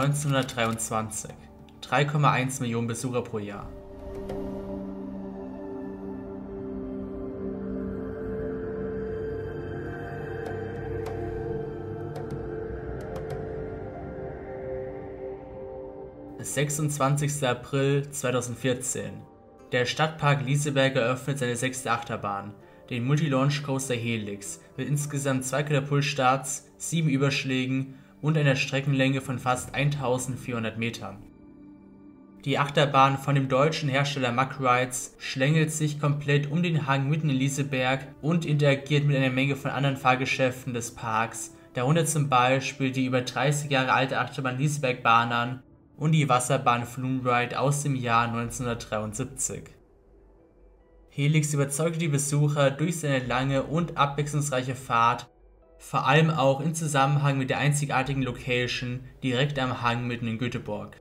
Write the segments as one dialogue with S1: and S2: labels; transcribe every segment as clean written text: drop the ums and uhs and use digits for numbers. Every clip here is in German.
S1: 1923. 3,1 Millionen Besucher pro Jahr. Es 26. April 2014. Der Stadtpark Liseberg eröffnet seine 6. Achterbahn, den Multi-Launch Coaster Helix, mit insgesamt 2 Katapultstarts, 7 Überschlägen und einer Streckenlänge von fast 1400 Metern. Die Achterbahn von dem deutschen Hersteller Mack Rides schlängelt sich komplett um den Hang mitten in Liseberg und interagiert mit einer Menge von anderen Fahrgeschäften des Parks, darunter zum Beispiel die über 30 Jahre alte Achterbahn Liseberg Bahnern und die Wasserbahn Flume Ride aus dem Jahr 1973. Helix überzeugte die Besucher durch seine lange und abwechslungsreiche Fahrt, vor allem auch im Zusammenhang mit der einzigartigen Location direkt am Hang mitten in Göteborg.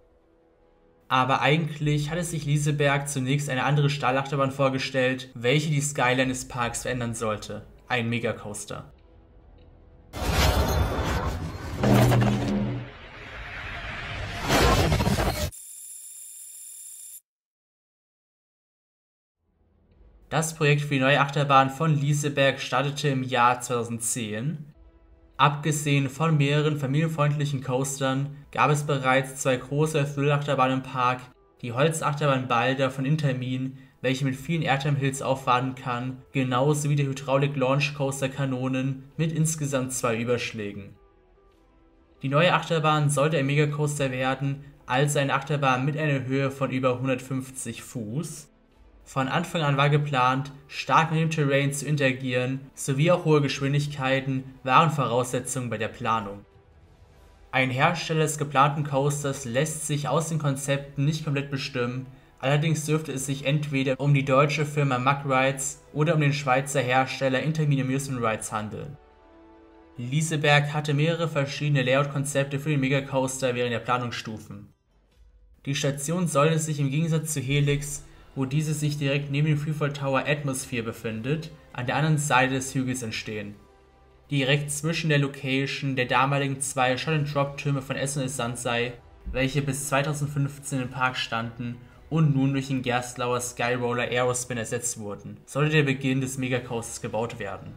S1: Aber eigentlich hatte sich Liseberg zunächst eine andere Stahlachterbahn vorgestellt, welche die Skyline des Parks verändern sollte: ein Megacoaster. Das Projekt für die neue Achterbahn von Liseberg startete im Jahr 2010. Abgesehen von mehreren familienfreundlichen Coastern gab es bereits 2 große Thrill-Achterbahnen im Park, die Holzachterbahn Balder von Intermin, welche mit vielen Airtime-Hills auffahren kann, genauso wie der Hydraulic-Launch-Coaster Kanonen mit insgesamt 2 Überschlägen. Die neue Achterbahn sollte ein Megacoaster werden, also eine Achterbahn mit einer Höhe von über 150 Fuß. Von Anfang an war geplant, stark mit dem Terrain zu interagieren, sowie auch hohe Geschwindigkeiten waren Voraussetzungen bei der Planung. Ein Hersteller des geplanten Coasters lässt sich aus den Konzepten nicht komplett bestimmen, allerdings dürfte es sich entweder um die deutsche Firma Mack Rides oder um den Schweizer Hersteller Intermin Amusement Rides handeln. Liseberg hatte mehrere verschiedene Layout-Konzepte für den Megacoaster während der Planungsstufen. Die Station sollte sich im Gegensatz zu Helix, wo diese sich direkt neben dem Freefall Tower Atmosphere befindet, an der anderen Seite des Hügels entstehen. Direkt zwischen der Location der damaligen 2 Shot-and-Drop-Türme von S&S Sansei, welche bis 2015 im Park standen und nun durch den Gerstlauer Skyroller Aerospin ersetzt wurden, sollte der Beginn des Megacoasters gebaut werden.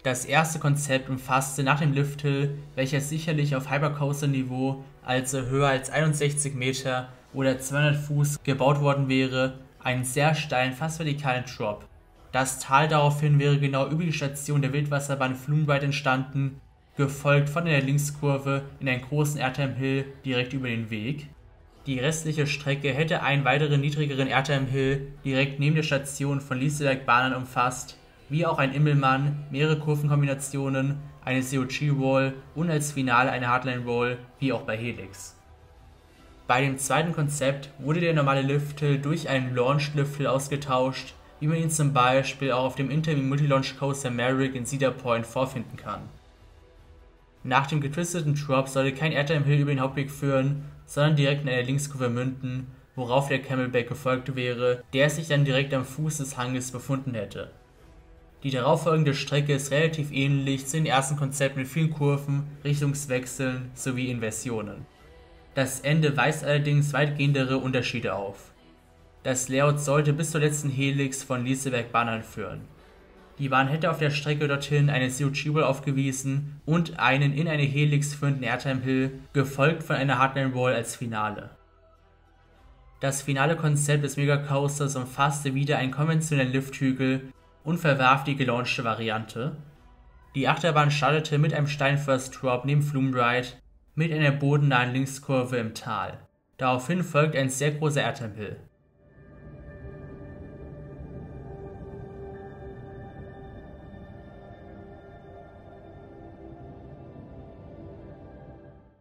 S1: Das erste Konzept umfasste nach dem Lifthill, welcher sicherlich auf Hypercoaster-Niveau, also höher als 61 Meter oder 200 Fuß, gebaut worden wäre, einen sehr steilen, fast vertikalen Drop. Das Tal daraufhin wäre genau über die Station der Wildwasserbahn Flume Ride entstanden, gefolgt von einer Linkskurve in einen großen Airtime Hill direkt über den Weg. Die restliche Strecke hätte einen weiteren niedrigeren Airtime Hill direkt neben der Station von Liseberg Bahnern umfasst, wie auch ein Immelmann, mehrere Kurvenkombinationen, eine COG-Roll und als Finale eine Hardline-Roll, wie auch bei Helix. Bei dem zweiten Konzept wurde der normale Lifthill durch einen Launch-Lifthill ausgetauscht, wie man ihn zum Beispiel auch auf dem Intermin Multi-Launch Coaster Maverick in Cedar Point vorfinden kann. Nach dem getwisteten Drop sollte kein Airtime Hill über den Hauptweg führen, sondern direkt in einer Linkskurve münden, worauf der Camelback gefolgt wäre, der sich dann direkt am Fuß des Hanges befunden hätte. Die darauffolgende Strecke ist relativ ähnlich zu den ersten Konzepten mit vielen Kurven, Richtungswechseln sowie Inversionen. Das Ende weist allerdings weitgehendere Unterschiede auf. Das Layout sollte bis zur letzten Helix von Liseberg Bahnern führen. Die Bahn hätte auf der Strecke dorthin eine COG-Roll aufgewiesen und einen in eine Helix führenden Airtime Hill, gefolgt von einer Hardline Roll als Finale. Das finale Konzept des Megacoasters umfasste wieder einen konventionellen Lifthügel und verwarf die gelaunchte Variante. Die Achterbahn startete mit einem steilen First Drop neben Flume Ride mit einer bodennahen Linkskurve im Tal. Daraufhin folgt ein sehr großer Airtime Hill.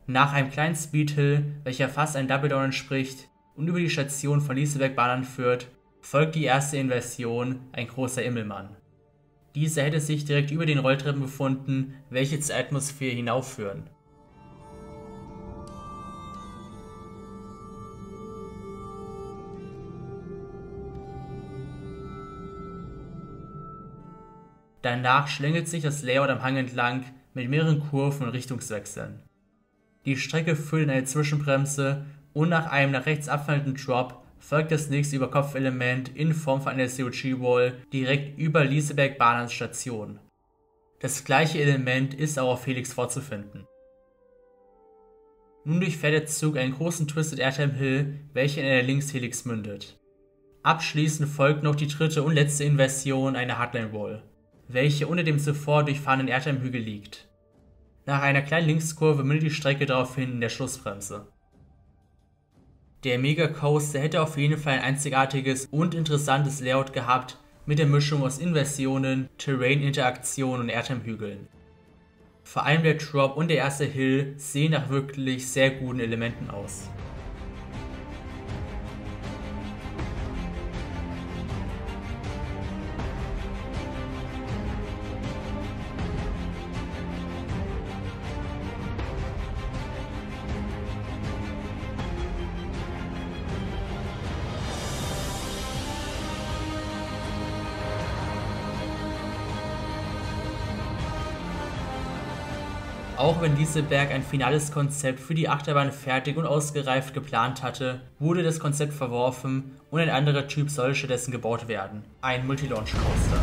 S1: Nach einem kleinen Speedhill, welcher fast ein Double Down entspricht und über die Station von Liseberg Bahnern führt, folgt die erste Inversion, ein großer Immelmann. Dieser hätte sich direkt über den Rolltreppen befunden, welche zur Atmosphäre hinaufführen. Danach schlängelt sich das Layout am Hang entlang mit mehreren Kurven und Richtungswechseln. Die Strecke führt in eine Zwischenbremse und nach einem nach rechts abfallenden Drop folgt das nächste Überkopfelement in Form von einer COG-Wall direkt über Liseberg-Bahnhofs Station. Das gleiche Element ist auch auf Helix vorzufinden. Nun durchfährt der Zug einen großen Twisted Airtime Hill, welcher in einer Linkshelix mündet. Abschließend folgt noch die dritte und letzte Inversion einer Hardline Wall, welche unter dem zuvor durchfahrenen Airtime Hügel liegt. Nach einer kleinen Linkskurve mündet die Strecke daraufhin in der Schlussbremse. Der Mega Coaster hätte auf jeden Fall ein einzigartiges und interessantes Layout gehabt mit der Mischung aus Inversionen, Terrain-Interaktion und Airtime-Hügeln. Vor allem der Drop und der erste Hill sehen nach wirklich sehr guten Elementen aus. Auch wenn Liseberg ein finales Konzept für die Achterbahn fertig und ausgereift geplant hatte, wurde das Konzept verworfen und ein anderer Typ soll stattdessen gebaut werden, ein Multi-Launch Coaster.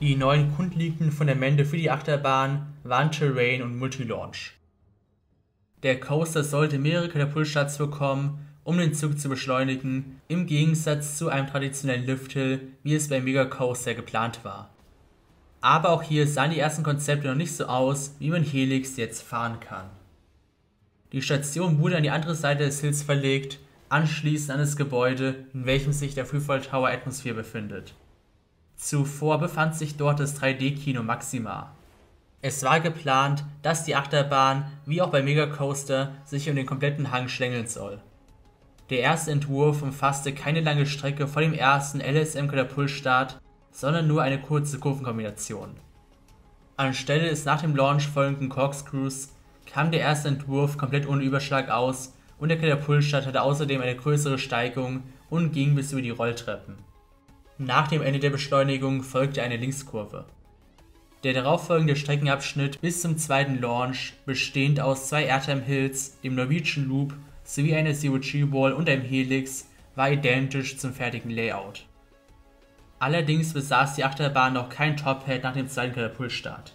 S1: Die neuen grundlegenden Fundamente für die Achterbahn waren Terrain und Multi-Launch. Der Coaster sollte mehrere Katapultstarts bekommen, um den Zug zu beschleunigen, im Gegensatz zu einem traditionellen Lifthill, wie es beim Mega Coaster geplant war. Aber auch hier sahen die ersten Konzepte noch nicht so aus, wie man Helix jetzt fahren kann. Die Station wurde an die andere Seite des Hills verlegt, anschließend an das Gebäude, in welchem sich der Freefall Tower Atmosphere befindet. Zuvor befand sich dort das 3D-Kino Maxima. Es war geplant, dass die Achterbahn, wie auch bei Mega Coaster, sich um den kompletten Hang schlängeln soll. Der erste Entwurf umfasste keine lange Strecke vor dem ersten LSM-Katapultstart, sondern nur eine kurze Kurvenkombination. Anstelle des nach dem Launch folgenden Corkscrews kam der erste Entwurf komplett ohne Überschlag aus und der Katapultstart hatte außerdem eine größere Steigung und ging bis über die Rolltreppen. Nach dem Ende der Beschleunigung folgte eine Linkskurve. Der darauffolgende Streckenabschnitt bis zum zweiten Launch, bestehend aus 2 Airtime Hills, dem Norwegian Loop sowie einer COG-Wall und einem Helix, war identisch zum fertigen Layout. Allerdings besaß die Achterbahn noch kein Top-Hat nach dem zweiten Katapultstart.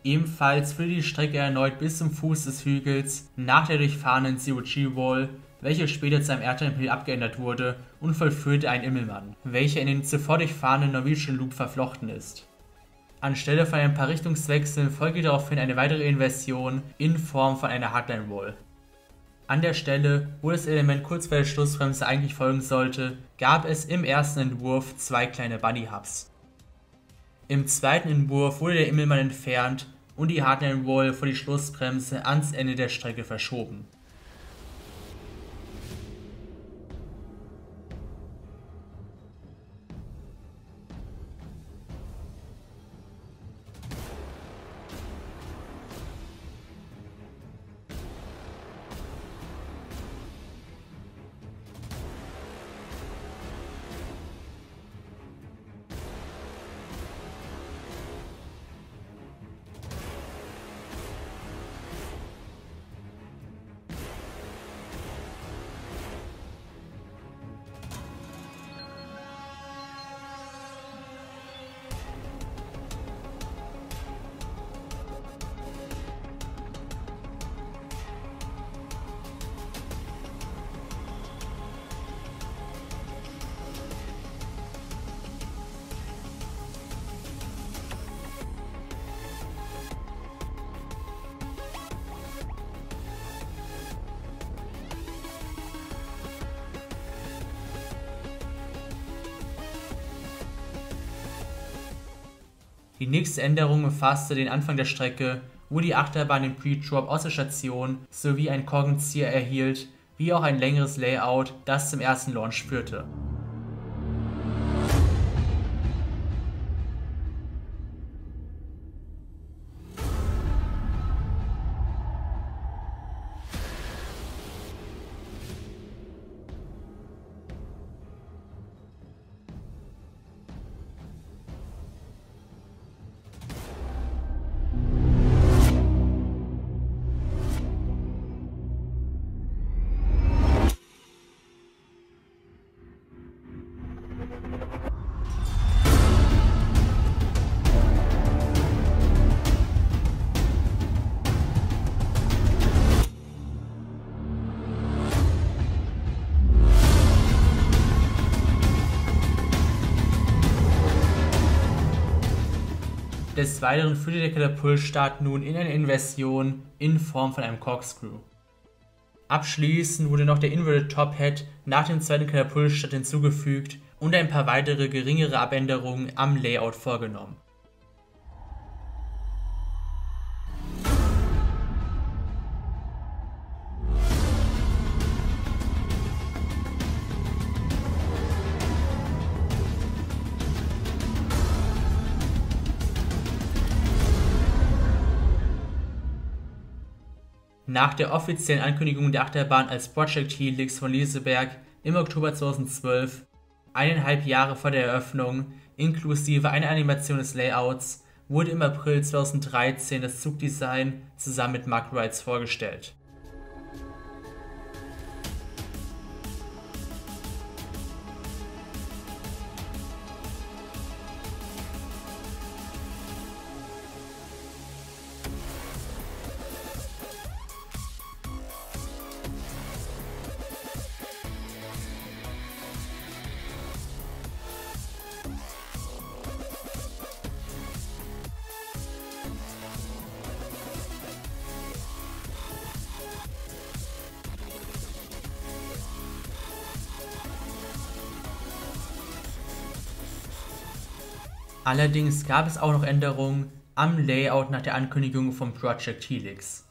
S1: Ebenfalls führte die Strecke erneut bis zum Fuß des Hügels nach der durchfahrenen COG-Wall, welche später zu einem Airtime Hill abgeändert wurde, und vollführte einen Immelmann, welcher in den zuvor durchfahrenen Norwegian Loop verflochten ist. Anstelle von ein paar Richtungswechseln folgte daraufhin eine weitere Inversion in Form von einer Hardline Wall. An der Stelle, wo das Element kurz vor der Schlussbremse eigentlich folgen sollte, gab es im ersten Entwurf 2 kleine Bunny Hubs. Im zweiten Entwurf wurde der Immelmann entfernt und die Hardline Wall vor die Schlussbremse ans Ende der Strecke verschoben. Die nächste Änderung umfasste den Anfang der Strecke, wo die Achterbahn den Pre-Drop aus der Station sowie ein Korkenzieher erhielt, wie auch ein längeres Layout, das zum ersten Launch führte. Des Weiteren führte der Katapultstart nun in eine Inversion in Form von einem Corkscrew. Abschließend wurde noch der Inverted Top Hat nach dem zweiten Katapultstart hinzugefügt und ein paar weitere geringere Abänderungen am Layout vorgenommen. Nach der offiziellen Ankündigung der Achterbahn als Project Helix von Liseberg im Oktober 2012, 1,5 Jahre vor der Eröffnung, inklusive einer Animation des Layouts, wurde im April 2013 das Zugdesign zusammen mit Mark Wrights vorgestellt. Allerdings gab es auch noch Änderungen am Layout nach der Ankündigung von Project Helix.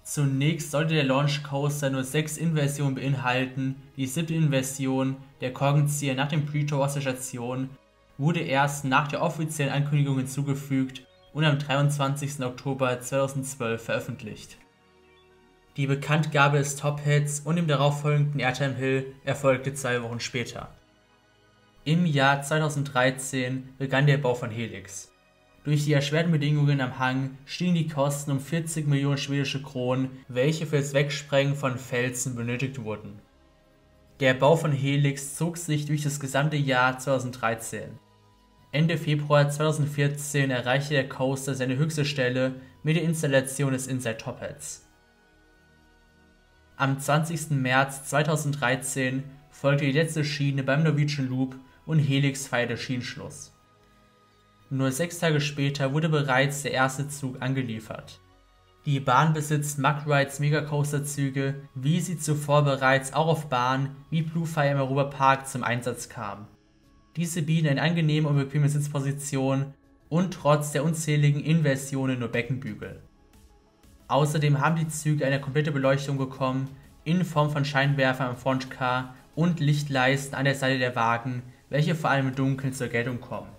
S1: Zunächst sollte der Launch Coaster nur 6 Inversionen beinhalten, die 7. Inversion, der Korkenzieher nach dem Pre-Tour aus der Station, wurde erst nach der offiziellen Ankündigung hinzugefügt und am 23. Oktober 2012 veröffentlicht. Die Bekanntgabe des Top Hats und dem darauffolgenden Airtime Hill erfolgte 2 Wochen später. Im Jahr 2013 begann der Bau von Helix. Durch die erschwerten Bedingungen am Hang stiegen die Kosten um 40 Millionen schwedische Kronen, welche für das Wegsprengen von Felsen benötigt wurden. Der Bau von Helix zog sich durch das gesamte Jahr 2013. Ende Februar 2014 erreichte der Coaster seine höchste Stelle mit der Installation des Inside Top Hats. Am 20. März 2013 folgte die letzte Schiene beim Norwegian Loop und Helix feierte Schienenschluss. Nur 6 Tage später wurde bereits der erste Zug angeliefert. Die Bahn besitzt Mark Wrights Megacoaster-Züge, wie sie zuvor bereits auch auf Bahnen wie Bluefire im Europa-Park zum Einsatz kamen. Diese bieten eine angenehme und bequeme Sitzposition und trotz der unzähligen Inversionen nur Beckenbügel. Außerdem haben die Züge eine komplette Beleuchtung bekommen, in Form von Scheinwerfern am Frontcar und Lichtleisten an der Seite der Wagen, welche vor allem im Dunkeln zur Geltung kommen.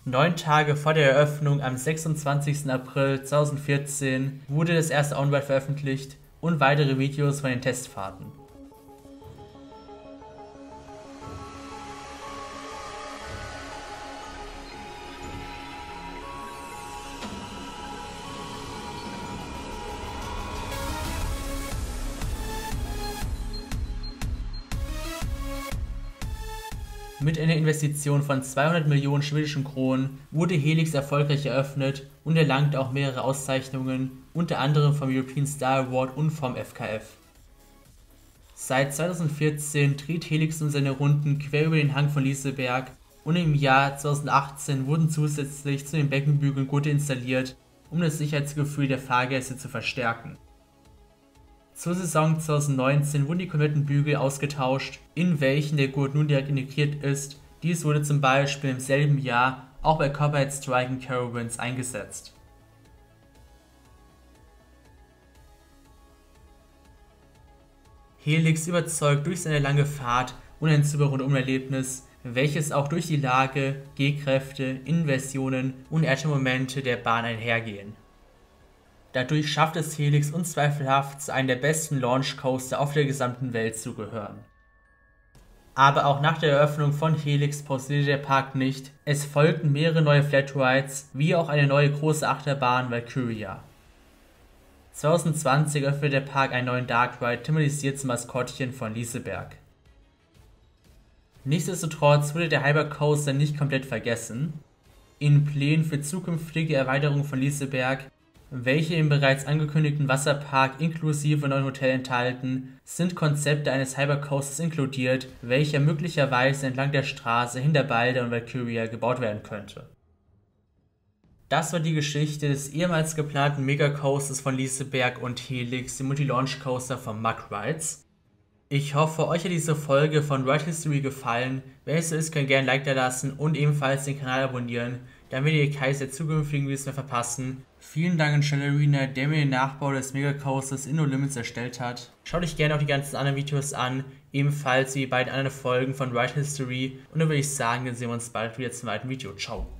S1: 9 Tage vor der Eröffnung am 26. April 2014 wurde das erste Onboard veröffentlicht und weitere Videos von den Testfahrten. Mit einer Investition von 200 Millionen schwedischen Kronen wurde Helix erfolgreich eröffnet und erlangte auch mehrere Auszeichnungen, unter anderem vom European Star Award und vom FKF. Seit 2014 dreht Helix nun seine Runden quer über den Hang von Liseberg und im Jahr 2018 wurden zusätzlich zu den Beckenbügeln Gurte installiert, um das Sicherheitsgefühl der Fahrgäste zu verstärken. Zur Saison 2019 wurden die kompletten Bügel ausgetauscht, in welchen der Gurt nun direkt integriert ist. Dies wurde zum Beispiel im selben Jahr auch bei Copperhead Strike und Carowinds eingesetzt. Helix überzeugt durch seine lange Fahrt und ein super Rundum-Erlebnis, welches auch durch die Lage, G-Kräfte, Inversionen und Erdmomente der Bahn einhergehen. Dadurch schafft es Helix unzweifelhaft zu einem der besten Launch Coaster auf der gesamten Welt zu gehören. Aber auch nach der Eröffnung von Helix pausierte der Park nicht, es folgten mehrere neue Flatrides, wie auch eine neue große Achterbahn Valkyria. 2020 öffnete der Park einen neuen Dark Ride, thematisiert zum Maskottchen von Liseberg. Nichtsdestotrotz wurde der Hypercoaster nicht komplett vergessen. In Plänen für zukünftige Erweiterungen von Liseberg, welche im bereits angekündigten Wasserpark inklusive neuen Hotel enthalten, sind Konzepte eines Hypercoasters inkludiert, welcher möglicherweise entlang der Straße hinter Balder und Valkyria gebaut werden könnte. Das war die Geschichte des ehemals geplanten Megacoasters von Liseberg und Helix, dem Multi-Launch Coaster von Mack Rides. Ich hoffe, euch hat diese Folge von Ride History gefallen. Wenn es so ist, könnt ihr gerne ein Like da lassen und ebenfalls den Kanal abonnieren, damit ihr keines der zukünftigen Videos mehr verpassen. Vielen Dank an Shell Arena, der mir den Nachbau des Megacoasters in No Limits erstellt hat. Schaut euch gerne auch die ganzen anderen Videos an, ebenfalls wie die beiden anderen Folgen von Ride History. Und dann würde ich sagen, dann sehen wir uns bald wieder zum weiteren Video. Ciao.